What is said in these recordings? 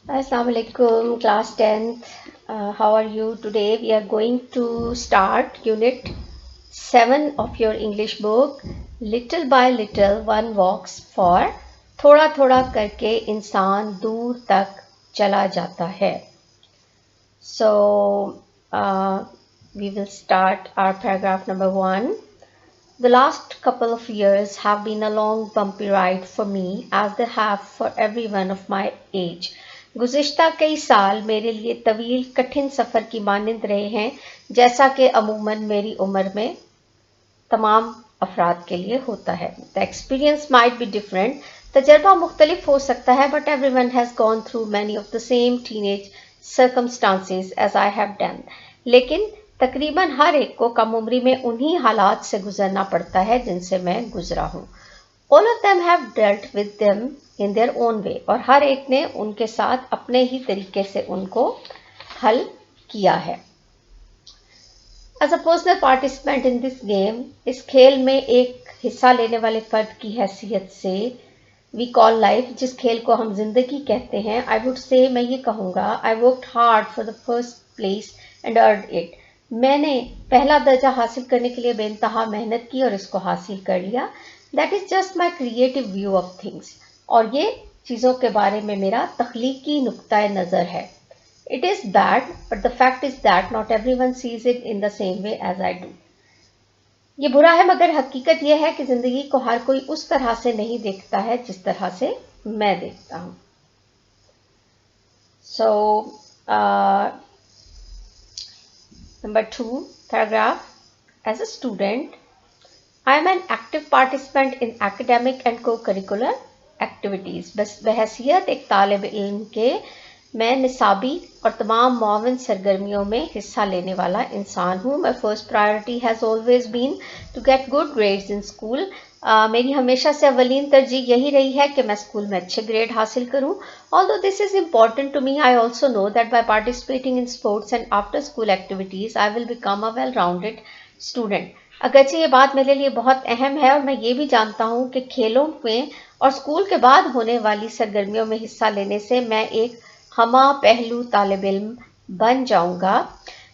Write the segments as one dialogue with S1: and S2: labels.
S1: Assalamu alaikum, class 10th. How are you today? We are going to start unit 7 of your English book. Little by little one walks for. थोड़ा थोड़ा करके इंसान दूर तक चला जाता है. So we will start our paragraph number 1. The last couple of years have been a long bumpy ride for me as they have for everyone of my age. गुज़िश्ता कई साल मेरे लिए तवील कठिन सफ़र की मानिंद रहे हैं जैसा कि अमूमन मेरी उम्र में तमाम अफराद के लिए होता है. The experience might be different. तजर्बा मुख्तलिफ हो सकता है but everyone has gone through many of the same teenage circumstances as I have done. लेकिन तकरीबन हर एक को कम उम्री में उन्हीं हालात से गुजरना पड़ता है जिनसे मैं गुजरा हूँ. All of them have dealt with them in their own way और हर एक ने उनके साथ अपने ही तरीके से उनको हल किया है. As a personal participant in this game, इस खेल में एक हिस्सा लेने वाले फर्द की हैसियत से we call life, जिस खेल को हम जिंदगी कहते हैं, I would say मैं ये कहूँगा I worked hard for the first place and earned it. मैंने पहला दर्जा हासिल करने के लिए बेइंतहा मेहनत की और इसको हासिल कर लिया. That is just my creative view of things. और ये चीज़ों के बारे में मेरा तख्लीकी नुक्ता नज़र है. It is bad, but the fact is that not everyone sees it in the same way as I do. ये बुरा है मगर हकीकत यह है कि ज़िंदगी को हर कोई उस तरह से नहीं देखता है जिस तरह से मैं देखता हूँ. So, number 2 paragraph. As a student, I am an active participant in academic and co-curricular activities. बस बहैसियत एक तालिब इल्म के मैं निसाबी और तमाम मुआविन सरगर्मियों में हिस्सा लेने वाला इंसान हूँ. My first priority has always been to get good grades in school. मेरी हमेशा से अवलीन तरजीह यही रही है कि मैं स्कूल में अच्छे ग्रेड हासिल करूँ. Although this is important to me, I also know that by participating in sports and after school activities, I will become a well-rounded student. अगरचे ये बात मेरे लिए बहुत अहम है और मैं ये भी जानता हूँ कि खेलों में और स्कूल के बाद होने वाली सरगर्मियों में हिस्सा लेने से मैं एक हमा पहलू तालिब इल्म बन जाऊंगा.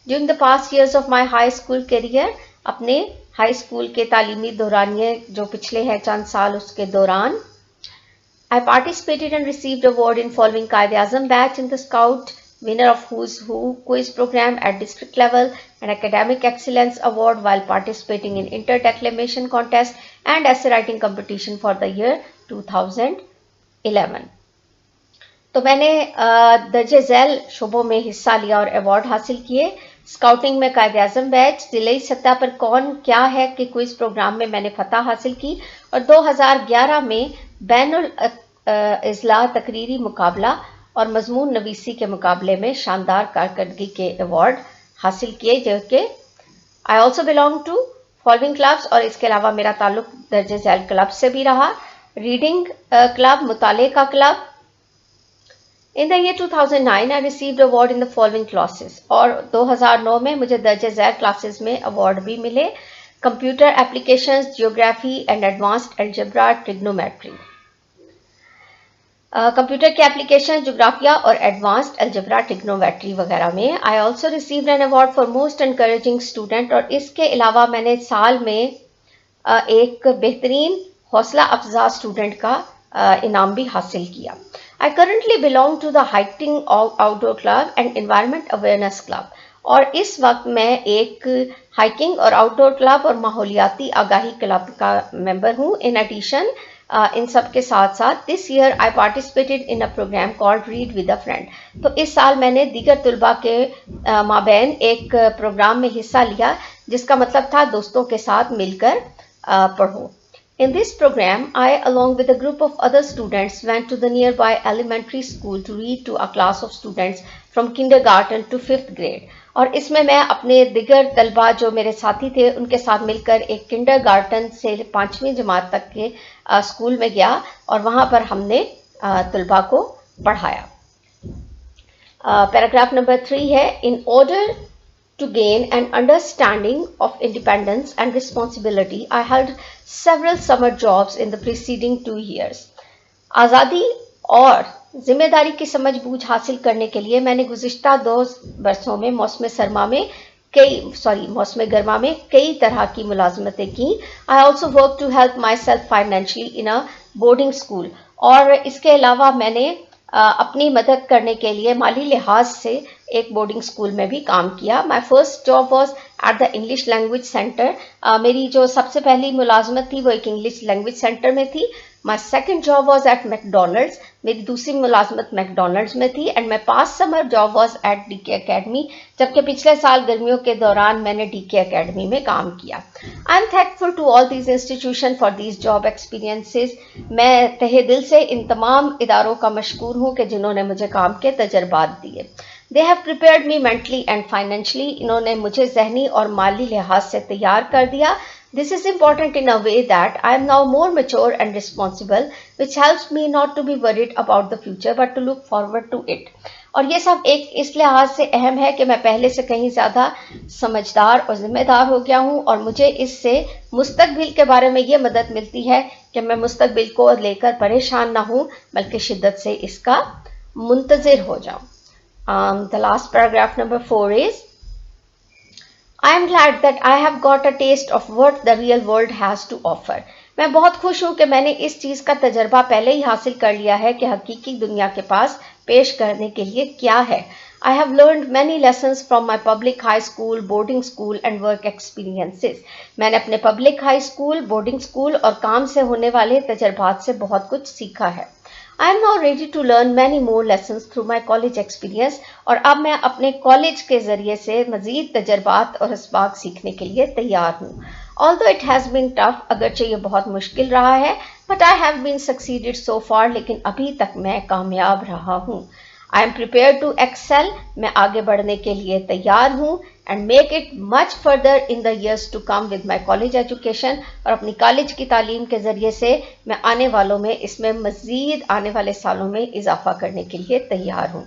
S1: During the past years of my high school career, अपने हाई स्कूल के तालीमी दौरानिए जो पिछले हैं चंद साल उसके दौरान I participated and received award in following Qaid-e-Azam batch in the Scout, winner of Who's Who quiz program at district level, and academic excellence award while participating in inter-declamation contest and essay writing competition for the year 2011. तो मैंने दर्जे झैल शोबों में हिस्सा लिया और award हासिल किए. Scouting में कायद-ए-आज़म बैच, जिले सतह पर कौन क्या है कि क्विज प्रोग्राम में मैंने फतह हासिल की और 2011 में बैनुल इज़ला तकरीरी मुकाबला और मजमून नवीसी के मुकाबले में शानदार कारकर्दगी के अवार्ड हासिल किए जो कि I also belong to following clubs और इसके अलावा मेरा ताल्लुक दर्जे झैल क्लब से भी रहा. रीडिंग क्लब, मुताले का club. In the year 2009, I received award in the following classes. और 2009 में मुझे दर्जे ज़ैल क्लासेस में अवार्ड भी मिले. Computer applications, geography and advanced algebra, trigonometry. Computer के एप्लीकेशन, जियोग्राफिया और एडवांस्ड अलजेब्रा, ट्रिग्नोमेट्री वगैरह में. I also received an award for most encouraging student और इसके अलावा मैंने साल में एक बेहतरीन हौसला अफजा स्टूडेंट का इनाम भी हासिल किया. I currently belong to the Hiking Outdoor Club and Environment Awareness Club और इस वक्त मैं एक हाइकिंग और आउटडोर क्लब और माहौलियाती आगाही क्लब का मेंबर हूँ. इन एडिशन इन सब के साथ साथ this year I participated in a program called read with a friend. तो इस साल मैंने दीगर तुलबा के माबैन एक प्रोग्राम में हिस्सा लिया जिसका मतलब था दोस्तों के साथ मिलकर पढ़ो. In this program, I, along with a group of other students, went to the nearby elementary school to read to a class of students from kindergarten to 5th grade. और इसमें मैं अपने दिगर तलबा जो मेरे साथी थे उनके साथ मिलकर एक किंडरगार्टन से 5वीं जमात तक के स्कूल में गया और वहाँ पर हमने तलबा को पढ़ाया. पैराग्राफ नंबर 3 है. In order to gain an understanding of independence and responsibility, I held several summer jobs in the preceding 2 years. आज़ादी और जिम्मेदारी की समझ बूझ हासिल करने के लिए मैंने गुज़िश्ता 2 बरसों में मौसम गर्मा में कई तरह की मुलाजमतें की। I also work to help myself financially in a boarding school, और इसके अलावा मैंने अपनी मदद करने के लिए माली लिहाज से एक बोर्डिंग स्कूल में भी काम किया। My first job was at the English language centre. मेरी जो सबसे पहली मुलाजमत थी वो एक इंग्लिश लैंग्वेज सेंटर में थी। My second job was at McDonald's, मेरी दूसरी मुलाजमत मैकडोनल्ड्स में थी। And my past summer job was at D के अकेडमी, जबकि पिछले साल गर्मियों के दौरान मैंने डी के अकेडमी में काम किया। I am thankful to all these institution for these job experiences. मैं तहे दिल से इन तमाम इदारों का मशकूर हूँ कि जिन्होंने मुझे काम के तजर्बात दिए। They have prepared me mentally and financially, इन्होंने मुझे जहनी और माली लिहाज से तैयार कर दिया। This is important in a way that I am now more mature and responsible, which helps me not to be worried about the future but to look forward to it. और ये सब एक इस लिहाज से अहम है कि मैं पहले से कहीं ज़्यादा समझदार और ज़िम्मेदार हो गया हूँ, और मुझे इससे मुस्तकबिल के बारे में ये मदद मिलती है कि मैं मुस्तकबिल को लेकर परेशान ना हूँ, बल्कि शिद्दत से इसका मुंतज़िर हो जाऊँ। The last paragraph number 4 is, I am glad that I have got a taste of what the real world has to offer. मैं बहुत खुश हूँ कि मैंने इस चीज़ का तजर्बा पहले ही हासिल कर लिया है कि हकीकी दुनिया के पास पेश करने के लिए क्या है। I have learned many lessons from my public high school, boarding school and work experiences. मैंने अपने public high school, boarding school और काम से होने वाले तजर्बात से बहुत कुछ सीखा है। I am now ready to learn many more lessons through my college experience, और अब मैं अपने कॉलेज के ज़रिए से मज़ीद तजर्बात और इसबाक सीखने के लिए तैयार हूँ। Although it has been tough, अगरचे ये बहुत मुश्किल रहा है, but I have been succeeded so far, लेकिन अभी तक मैं कामयाब रहा हूँ। I am prepared to excel, मैं आगे बढ़ने के लिए तैयार हूँ, and make it much further in the years to come with my college education, और अपनी कॉलेज की तालीम के ज़रिए से मैं आने वालों में इसमें मज़ीद आने वाले सालों में इजाफा करने के लिए तैयार हूँ।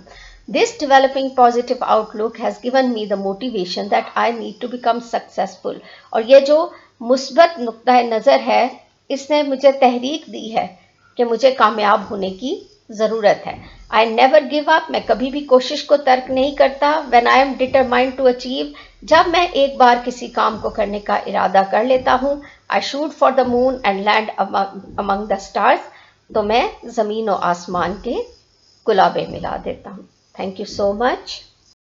S1: This developing positive outlook has given me the motivation that I need to become successful, और ये जो मुस्बत नुक्ता नज़र है, इसने मुझे तहरीक दी है कि मुझे कामयाब होने की ज़रूरत है। I never give up, मैं कभी भी कोशिश को तर्क नहीं करता। When I am determined to achieve, जब मैं एक बार किसी काम को करने का इरादा कर लेता हूँ, I shoot for the moon and land among the stars, तो मैं ज़मीन और आसमान के गुलाबे मिला देता हूँ। Thank you so much.